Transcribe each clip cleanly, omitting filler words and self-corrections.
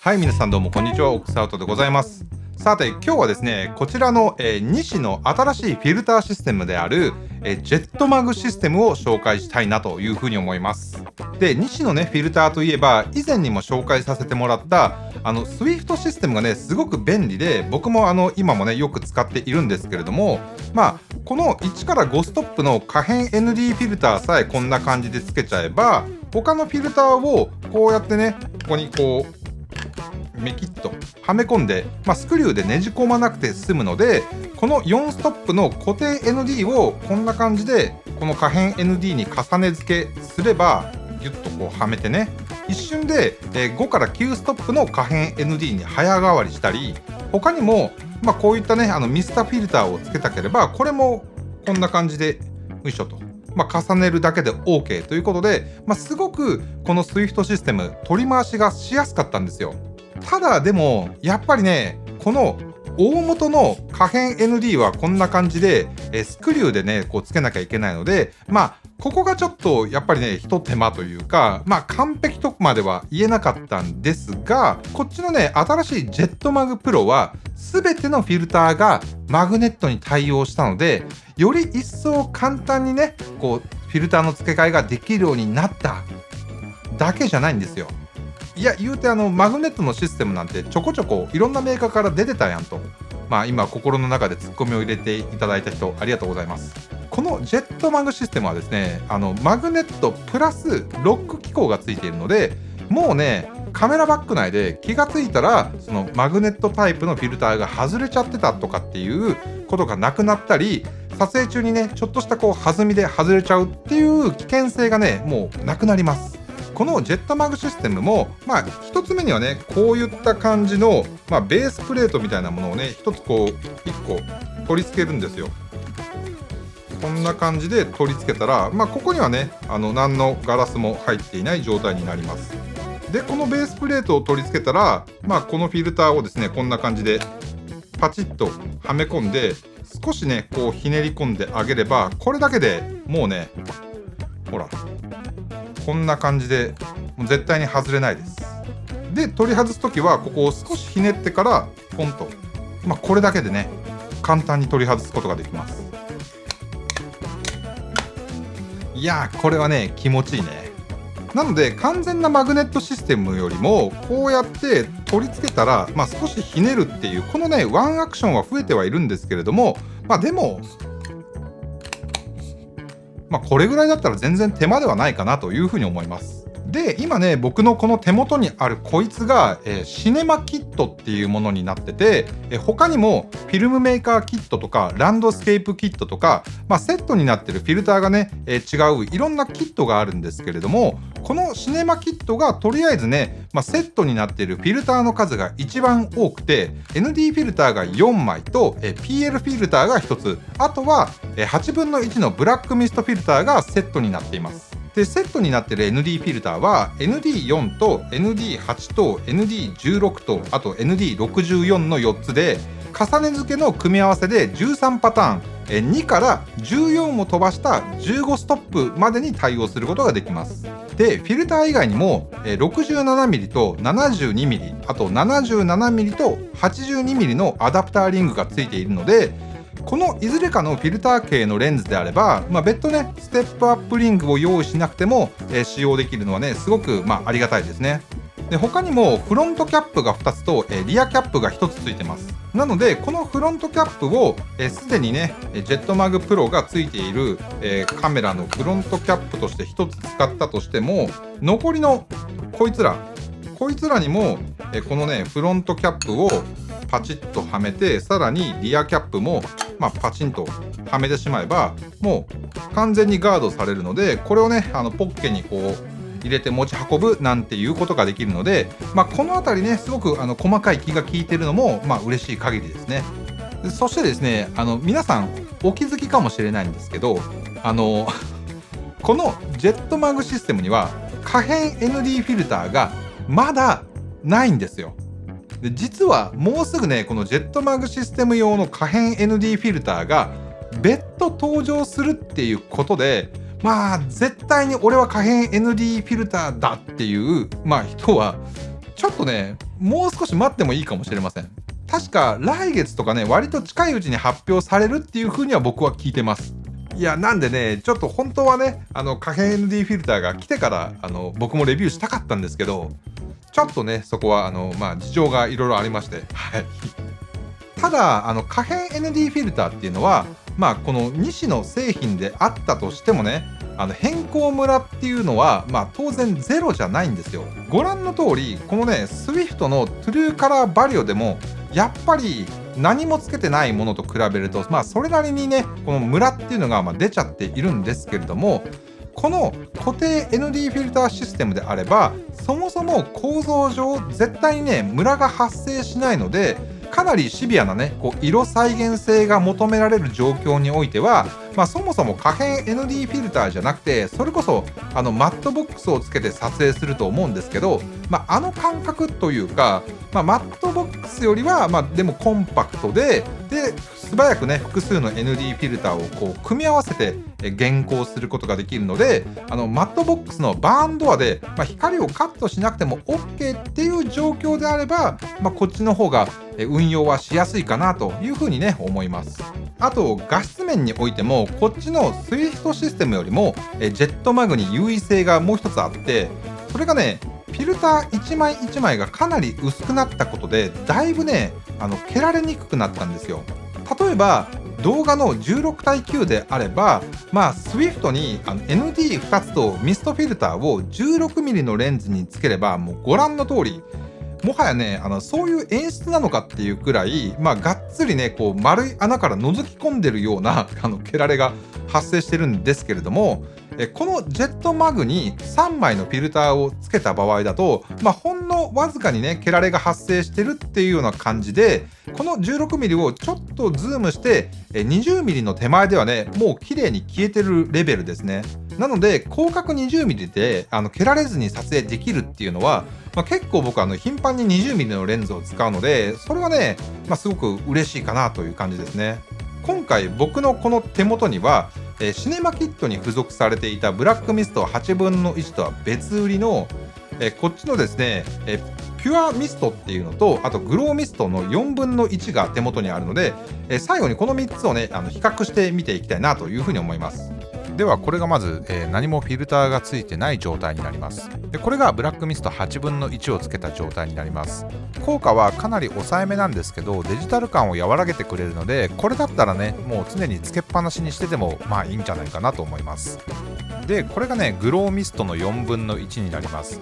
はい、皆さんどうもこんにちは、オックスアウトでございます。さて、今日はですね、こちらの、西の新しいフィルターシステムである、ジェットマグシステムを紹介したいなというふうに思います。で、西のね、フィルターといえば、以前にも紹介させてもらった、SWIFT システムがね、すごく便利で、僕も今もね、よく使っているんですけれども、この1から5ストップの可変 ND フィルターさえこんな感じで付けちゃえば、他のフィルターをこうやってね、ここにこう、メキッとはめ込んで、スクリューでねじ込まなくて済むので、この4ストップの固定 ND をこんな感じでこの可変 ND に重ね付けすれば、ギュッとこうはめてね、一瞬で5から9ストップの可変 ND に早変わりしたり、他にもこういったねミスタフィルターをつけたければ、これもこんな感じでよいしょと重ねるだけで OK ということで、すごくこの SWIFT システム取り回しがしやすかったんですよ。ただでもやっぱりね、この大元の可変 ND はこんな感じでスクリューでねこうつけなきゃいけないので、ここがちょっとやっぱりね一手間というか、完璧とまでは言えなかったんですが、こっちのね新しいジェットマグプロは全てのフィルターがマグネットに対応したので、より一層簡単にねこうフィルターの付け替えができるようになっただけじゃないんですよ。いや、言うてマグネットのシステムなんてちょこちょこいろんなメーカーから出てたやんと。今心の中でツッコミを入れていただいた人ありがとうございます。このジェットマグシステムはですね、マグネットプラスロック機構がついているので、もうね、カメラバッグ内で気がついたら、そのマグネットタイプのフィルターが外れちゃってたとかっていうことがなくなったり、撮影中にね、ちょっとしたこう弾みで外れちゃうっていう危険性がね、もうなくなります。このジェットマグシステムも、1つ目にはね、こういった感じの、ベースプレートみたいなものをね、1つこう、1個取り付けるんですよ。こんな感じで取り付けたら、ここにはね、何のガラスも入っていない状態になります。で、このベースプレートを取り付けたら、このフィルターをですね、こんな感じでパチッとはめ込んで、少しね、こうひねり込んであげれば、これだけでもうね、ほら、こんな感じでもう絶対に外れないです。で、取り外すときはここを少しひねってからポンと、これだけでね簡単に取り外すことができます。いやー、これはね気持ちいいね。なので完全なマグネットシステムよりもこうやって取り付けたら、少しひねるっていうこのねワンアクションは増えてはいるんですけれども、でもこれぐらいだったら全然手間ではないかなというふうに思います。で、今ね、僕のこの手元にあるこいつが、シネマキットっていうものになってて、他にもフィルムメーカーキットとかランドスケープキットとか、セットになってるフィルターがね、違ういろんなキットがあるんですけれども、このシネマキットがとりあえずね、セットになっているフィルターの数が一番多くて、 ND フィルターが4枚と PL フィルターが1つ、あとは8分の1のブラックミストフィルターがセットになっています。で、セットになっている ND フィルターは ND4 と ND8 と ND16 とあと ND64 の4つで、重ね付けの組み合わせで13パターン、2から14を飛ばした15ストップまでに対応することができます。で、フィルター以外にも 67mm と 72mm、 あと 77mm と 82mm のアダプターリングがついているので、このいずれかのフィルター系のレンズであれば、別途ねステップアップリングを用意しなくても、使用できるのはねすごくありがたいですね。で、他にもフロントキャップが2つとリアキャップが1つついてます。なのでこのフロントキャップをすでにねジェットマグプロがついているカメラのフロントキャップとして1つ使ったとしても、残りのこいつらにもこのねフロントキャップをパチッとはめて、さらにリアキャップもパチンとはめてしまえば、もう完全にガードされるので、これをねポッケにこう入れて持ち運ぶなんていうことができるので、このあたりねすごく細かい気が利いてるのも嬉しい限りですね。そしてですね、皆さんお気づきかもしれないんですけど、このジェットマグシステムには可変 ND フィルターがまだないんですよ。で、実はもうすぐねこのジェットマグシステム用の可変 ND フィルターが別途登場するっていうことで、絶対に俺は可変 ND フィルターだっていう人はちょっとねもう少し待ってもいいかもしれません。確か来月とかね、割と近いうちに発表されるっていう風には僕は聞いてます。いや、なんでね、ちょっと本当はね、可変 ND フィルターが来てから、僕もレビューしたかったんですけど、ちょっとね、そこは、事情がいろいろありまして、はい。ただ、可変 ND フィルターっていうのは、この2種の製品であったとしてもね、変更ムラっていうのは、当然ゼロじゃないんですよ。ご覧の通り、このね、SWIFT の True Color Vario でも、やっぱり何もつけてないものと比べると、それなりにね、このムラっていうのが出ちゃっているんですけれども、この固定 ND フィルターシステムであれば、そもそも構造上、絶対にね、ムラが発生しないので、かなりシビアなね、色再現性が求められる状況においては、そもそも可変 ND フィルターじゃなくて、それこそマットボックスをつけて撮影すると思うんですけど、感覚というか、マットボックスよりは、でもコンパクトで、素早くね、複数の ND フィルターを組み合わせて原稿することができるので、マットボックスのバーンドアで、光をカットしなくても OK っていう状況であれば、こっちの方が運用はしやすいかなというふうにね、思います。あと、画質面においても、こっちの SWIFT システムよりも、ジェットマグに優位性がもう一つあって、それがね、フィルター1枚1枚がかなり薄くなったことで、だいぶね、蹴られにくくなったんですよ。例えば、動画の16対9であれば、SWIFT にND2 つとミストフィルターを 16mm のレンズにつければ、もうご覧の通り、もはやね、そういう演出なのかっていうくらい、がっつりね、丸い穴から覗き込んでるような、蹴られが発生してるんですけれども、このジェットマグに3枚のフィルターをつけた場合だと、ほんのわずかにね、蹴られが発生してるっていうような感じで、この 16mm をちょっとズームして、20mm の手前ではね、もう綺麗に消えてるレベルですね。なので、広角 20mm で蹴られずに撮影できるっていうのは、結構僕頻繁に 20mm のレンズを使うので、それはね、すごく嬉しいかなという感じですね。今回僕のこの手元には、シネマキットに付属されていたブラックミスト8分の1とは別売りの、こっちのですね、ピュアミストっていうのと、あとグローミストの4分の1が手元にあるので、最後にこの3つをね、比較して見ていきたいなというふうに思います。ではこれがまず、何もフィルターがついてない状態になります。でこれがブラックミスト8分の1をつけた状態になります。効果はかなり抑えめなんですけど、デジタル感を和らげてくれるので、これだったらね、もう常につけっぱなしにしててもいいんじゃないかなと思います。でこれがね、グローミストの4分の1になります。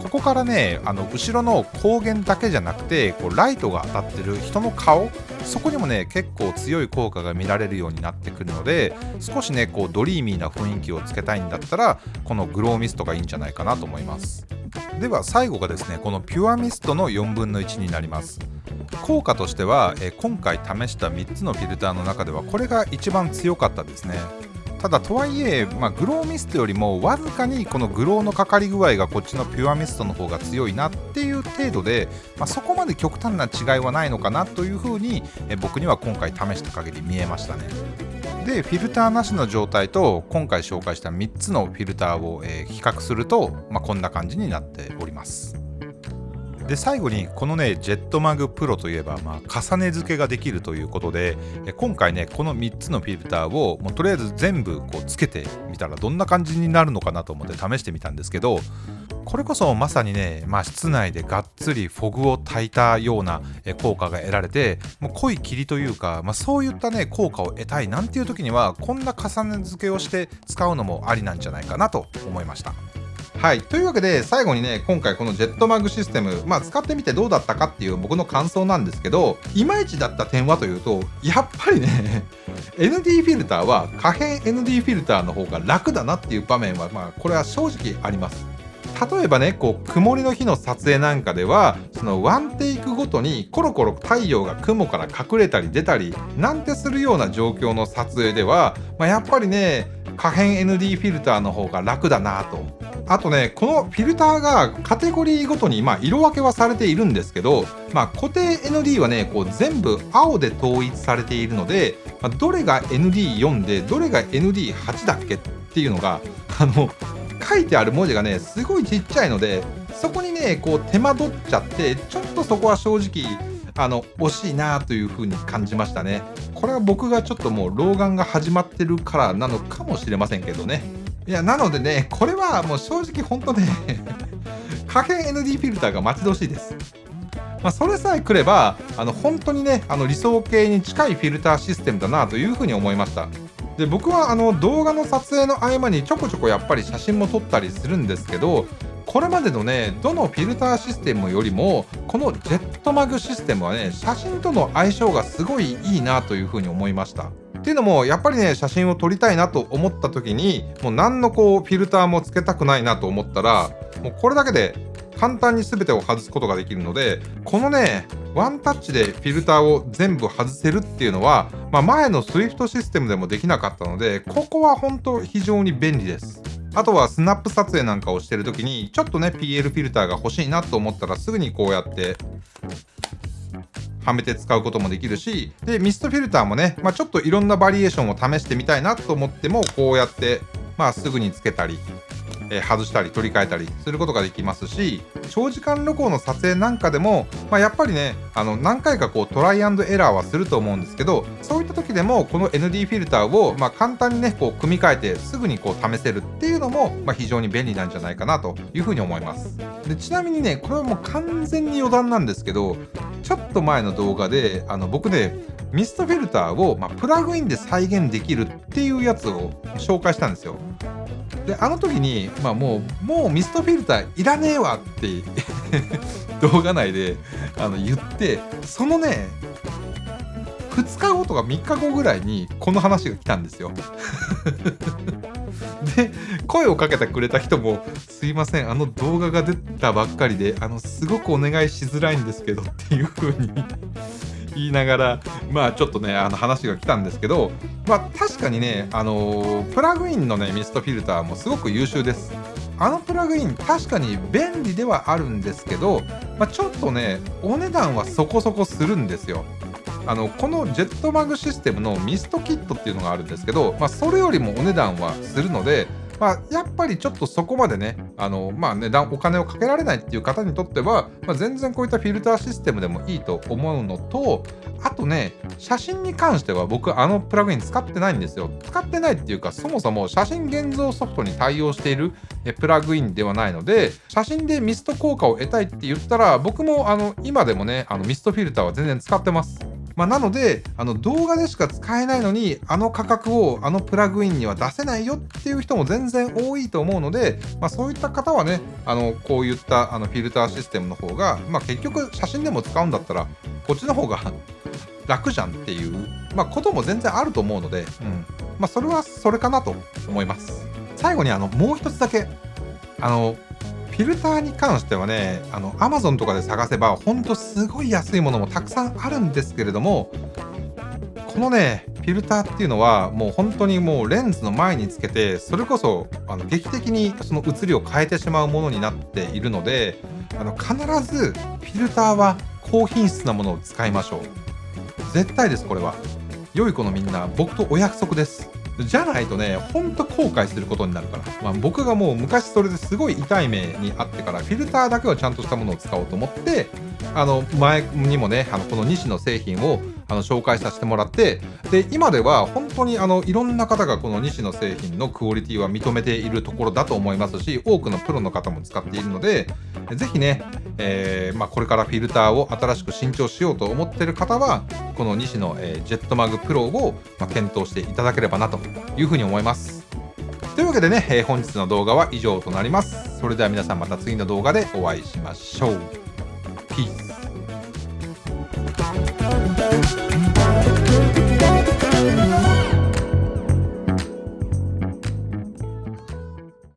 ここからね、後ろの光源だけじゃなくて、ライトが当たってる人の顔、そこにもね、結構強い効果が見られるようになってくるので、少しね、ドリーミーな雰囲気をつけたいんだったら、このグローミストがいいんじゃないかなと思います。では最後がですね、このピュアミストの4分の1になります。効果としては、今回試した3つのフィルターの中ではこれが一番強かったですね。ただとはいえ、グローミストよりもわずかにこのグローのかかり具合がこっちのピュアミストの方が強いなっていう程度で、そこまで極端な違いはないのかなというふうに僕には今回試した限り見えましたね。でフィルターなしの状態と今回紹介した3つのフィルターを比較すると、こんな感じになっております。で最後にこのねジェットマグプロといえば、重ね付けができるということで、今回ねこの3つのフィルターをもうとりあえず全部つけてみたらどんな感じになるのかなと思って試してみたんですけど、これこそまさにね、室内でがっつりフォグを焚いたような効果が得られて、もう濃い霧というか、そういったね効果を得たいなんていう時にはこんな重ね付けをして使うのもありなんじゃないかなと思いました。はい。というわけで、最後にね、今回このジェットマグシステム、使ってみてどうだったかっていう僕の感想なんですけど、いまいちだった点はというと、やっぱりね、ND フィルターは可変 ND フィルターの方が楽だなっていう場面は、これは正直あります。例えばね、曇りの日の撮影なんかでは、そのワンテイクごとにコロコロ太陽が雲から隠れたり出たりなんてするような状況の撮影では、やっぱりね、可変 ND フィルターの方が楽だなと。あとね、このフィルターがカテゴリーごとに色分けはされているんですけど、固定 ND はね、全部青で統一されているので、どれが ND4 でどれが ND8 だっけっていうのが、書いてある文字がね、すごいちっちゃいので、そこにね、こう手間取っちゃって、ちょっとそこは正直、惜しいなという風に感じましたね。これは僕がちょっともう老眼が始まってるからなのかもしれませんけどね。いや、なのでね、これはもう正直ほんとね、可変 ND フィルターが待ち遠しいです。それさえ来れば、本当にね、理想形に近いフィルターシステムだなという風に思いました。で、僕は動画の撮影の合間にちょこちょこやっぱり写真も撮ったりするんですけど、これまでのね、どのフィルターシステムよりも、このジェットマグシステムはね、写真との相性がすごいいいなという風に思いました。っていうのも、やっぱりね、写真を撮りたいなと思った時に、もう何のこうフィルターもつけたくないなと思ったら、もうこれだけで簡単に全てを外すことができるので、このね、ワンタッチでフィルターを全部外せるっていうのは、前の Swift システムでもできなかったので、ここは本当非常に便利です。あとはスナップ撮影なんかをしてる時に、ちょっとね、PL フィルターが欲しいなと思ったら、すぐにこうやってはめて使うこともできるし、で、ミストフィルターもね、ちょっといろんなバリエーションを試してみたいなと思っても、こうやって、すぐにつけたり、外したり取り替えたりすることができますし、長時間旅行の撮影なんかでも、やっぱりね、何回かこうトライアンドエラーはすると思うんですけど、そういった時でもこの ND フィルターを簡単にね、こう組み替えてすぐにこう試せるっていうのも、非常に便利なんじゃないかなというふうに思います。で、ちなみにね、これはもう完全に余談なんですけど、ちょっと前の動画で僕ね、ミストフィルターを、プラグインで再現できるっていうやつを紹介したんですよ。で、あの時に、もうミストフィルターいらねえわって動画内で言って、そのね、2日後とか3日後ぐらいにこの話が来たんですよ。で、声をかけてくれた人も、すいません、動画が出たばっかりで、すごくお願いしづらいんですけどっていう風に言いながら、ちょっとね、話が来たんですけど、確かにね、プラグインのね、ミストフィルターもすごく優秀です。プラグイン、確かに便利ではあるんですけど、ちょっとね、お値段はそこそこするんですよ。このジェットマグシステムのミストキットっていうのがあるんですけど、それよりもお値段はするので、やっぱりちょっとそこまでね、値段、お金をかけられないっていう方にとっては、全然こういったフィルターシステムでもいいと思うのと、あとね、写真に関しては僕、プラグイン使ってないんですよ。使ってないっていうか、そもそも写真現像ソフトに対応しているプラグインではないので、写真でミスト効果を得たいって言ったら、僕も今でもね、ミストフィルターは全然使ってます。なので、動画でしか使えないのに、価格をプラグインには出せないよっていう人も全然多いと思うので、そういった方はね、こういったフィルターシステムの方が、結局写真でも使うんだったら、こっちの方が楽じゃんっていう、ことも全然あると思うので、それはそれかなと思います。最後にもう一つだけ、フィルターに関してはね、Amazon とかで探せば、ほんとすごい安いものもたくさんあるんですけれども、このね、フィルターっていうのは、もう本当にもうレンズの前につけて、それこそ劇的にその写りを変えてしまうものになっているので、必ずフィルターは高品質なものを使いましょう。絶対です、これは。良い子のみんな、僕とお約束です。じゃないとね、ほんと後悔することになるから。僕がもう昔それですごい痛い目にあってから、フィルターだけはちゃんとしたものを使おうと思って、前にもね、この西の製品を紹介させてもらって、で、今では本当にいろんな方がこの西の製品のクオリティは認めているところだと思いますし、多くのプロの方も使っているので、ぜひね、これからフィルターを新しく新調しようと思っている方は、この西の、ジェットマグプロを、検討していただければなというふうに思います。というわけでね、本日の動画は以上となります。それでは皆さんまた次の動画でお会いしましょう。ピース。